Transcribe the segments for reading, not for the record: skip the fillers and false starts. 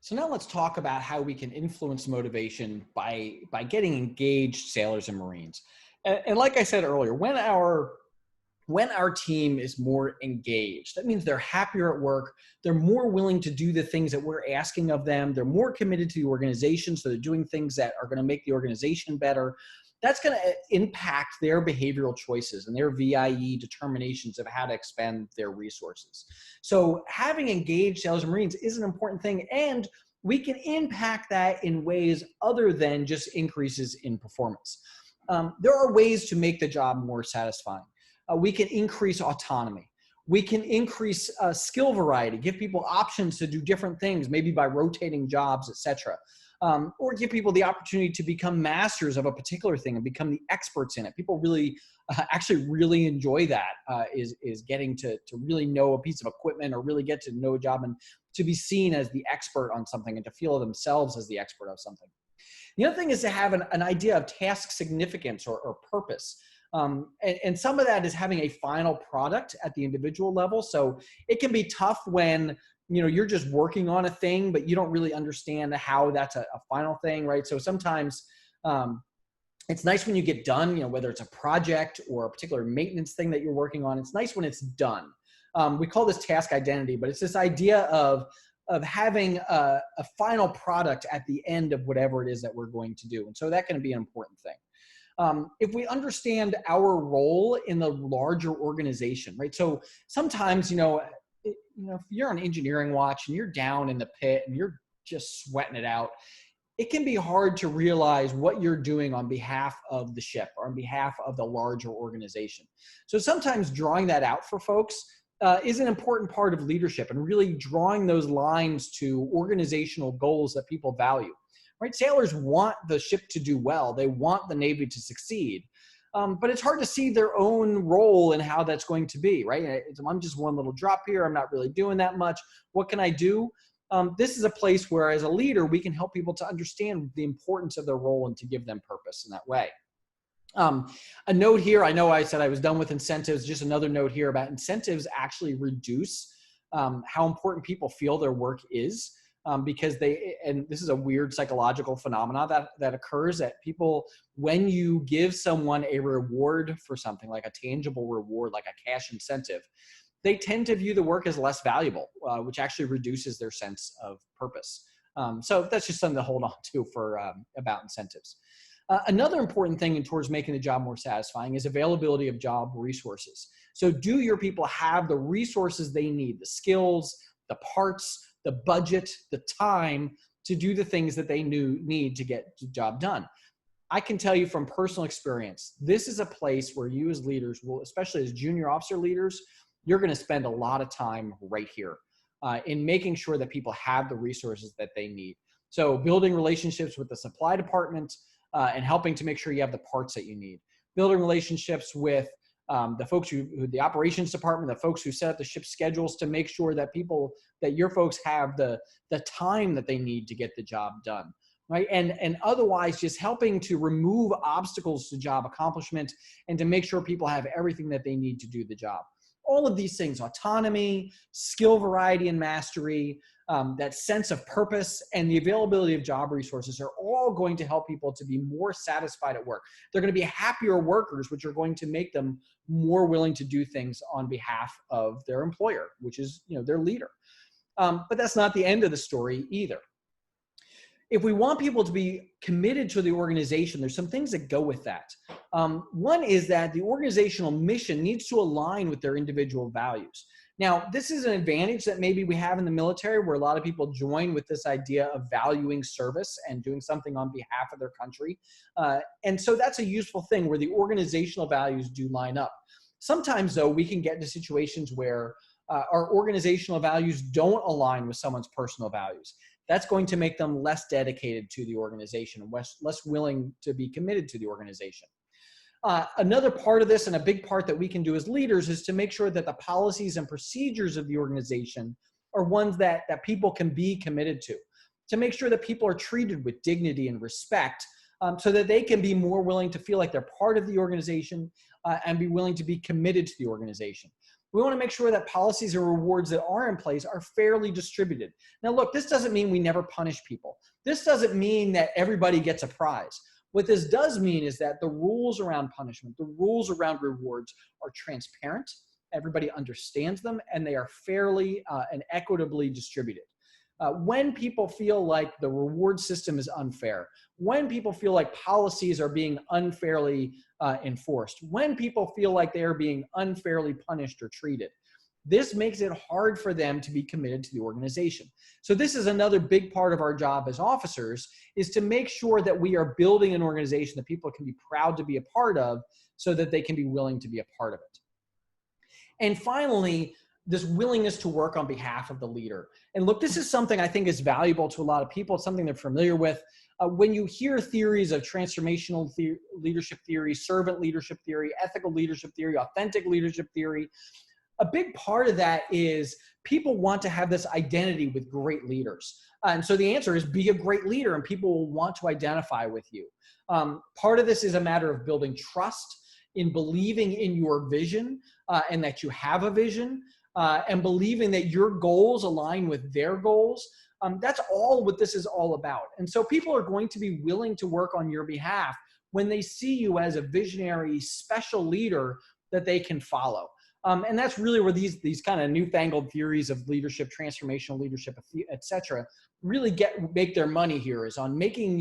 So now let's talk about how we can influence motivation by getting engaged sailors and Marines. And like I said earlier, when our team is more engaged, that means they're happier at work. They're more willing to do the things that we're asking of them. They're more committed to the organization. So they're doing things that are going to make the organization better. That's going to impact their behavioral choices and their VIE determinations of how to expend their resources. So having engaged sailors and Marines is an important thing. And we can impact that in ways other than just increases in performance. There are ways to make the job more satisfying. We can increase autonomy. We can increase skill variety, give people options to do different things, maybe by rotating jobs, et cetera. Or give people the opportunity to become masters of a particular thing and become the experts in it. People really, actually really enjoy that, is getting to really know a piece of equipment or really get to know a job and to be seen as the expert on something and to feel themselves as the expert of something. The other thing is to have an idea of task significance or purpose. And some of that is having a final product at the individual level. So it can be tough when you're just working on a thing, but you don't really understand how that's a final thing, right? So sometimes it's nice when you get done, whether it's a project or a particular maintenance thing that you're working on. It's nice when it's done. We call this task identity, but it's this idea of having a final product at the end of whatever it is that we're going to do. And so that can be an important thing. If we understand our role in the larger organization, right? So sometimes, if you're on engineering watch and you're down in the pit and you're just sweating it out, it can be hard to realize what you're doing on behalf of the ship or on behalf of the larger organization. So sometimes drawing that out for folks is an important part of leadership and really drawing those lines to organizational goals that people value. Right? Sailors want the ship to do well. They want the Navy to succeed. But it's hard to see their own role in how that's going to be, right? I'm just one little drop here. I'm not really doing that much. What can I do? This is a place where, as a leader, we can help people to understand the importance of their role and to give them purpose in that way. A note here, I know I said I was done with incentives. Just another note here about incentives actually reduce how important people feel their work is. Because and this is a weird psychological phenomena that occurs, that people, when you give someone a reward for something, like a tangible reward, like a cash incentive, they tend to view the work as less valuable, which actually reduces their sense of purpose. So that's just something to hold on to for about incentives. Another important thing towards making the job more satisfying is availability of job resources. So do your people have the resources they need, the skills, the parts, the budget, the time to do the things that they need to get the job done? I can tell you from personal experience, this is a place where you as leaders will, especially as junior officer leaders, you're going to spend a lot of time right here in making sure that people have the resources that they need. So building relationships with the supply department and helping to make sure you have the parts that you need. Building relationships with the folks the operations department, the folks who set up the ship schedules to make sure that your folks have the time that they need to get the job done, right? And otherwise just helping to remove obstacles to job accomplishment and to make sure people have everything that they need to do the job. All of these things, autonomy, skill variety and mastery, that sense of purpose, and the availability of job resources are all going to help people to be more satisfied at work. They're going to be happier workers, which are going to make them more willing to do things on behalf of their employer, which is their leader. But that's not the end of the story either. If we want people to be committed to the organization, there's some things that go with that. One is that the organizational mission needs to align with their individual values. Now, this is an advantage that maybe we have in the military, where a lot of people join with this idea of valuing service and doing something on behalf of their country. And so that's a useful thing where the organizational values do line up. Sometimes, though, we can get into situations where our organizational values don't align with someone's personal values. That's going to make them less dedicated to the organization and less willing to be committed to the organization. Another part of this, and a big part that we can do as leaders, is to make sure that the policies and procedures of the organization are ones that people can be committed to make sure that people are treated with dignity and respect, so that they can be more willing to feel like they're part of the organization and be willing to be committed to the organization. We want to make sure that policies and rewards that are in place are fairly distributed. Now, look, this doesn't mean we never punish people. This doesn't mean that everybody gets a prize. What this does mean is that the rules around punishment, the rules around rewards are transparent, everybody understands them, and they are fairly and equitably distributed. When people feel like the reward system is unfair, when people feel like policies are being unfairly enforced, when people feel like they are being unfairly punished or treated, this makes it hard for them to be committed to the organization. So this is another big part of our job as officers, is to make sure that we are building an organization that people can be proud to be a part of so that they can be willing to be a part of it. And finally, this willingness to work on behalf of the leader. And look, this is something I think is valuable to a lot of people. It's something they're familiar with. When you hear theories of transformational leadership theory, servant leadership theory, ethical leadership theory, authentic leadership theory, a big part of that is people want to have this identity with great leaders. And so the answer is be a great leader and people will want to identify with you. Part of this is a matter of building trust in believing in your vision and that you have a vision and believing that your goals align with their goals. That's all what this is all about. And so people are going to be willing to work on your behalf when they see you as a visionary, special leader that they can follow. And that's really where these kind of newfangled theories of leadership, transformational leadership, et cetera, really make their money here, is on making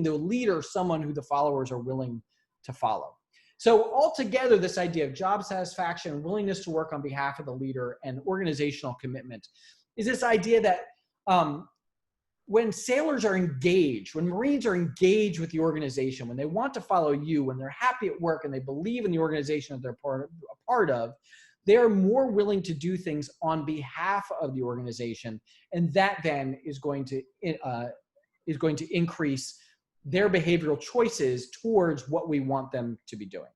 the leader someone who the followers are willing to follow. So altogether, this idea of job satisfaction, willingness to work on behalf of the leader, and organizational commitment is this idea that when sailors are engaged, when Marines are engaged with the organization, when they want to follow you, when they're happy at work and they believe in the organization that they're a part of, they are more willing to do things on behalf of the organization. And that then is going to increase their behavioral choices towards what we want them to be doing.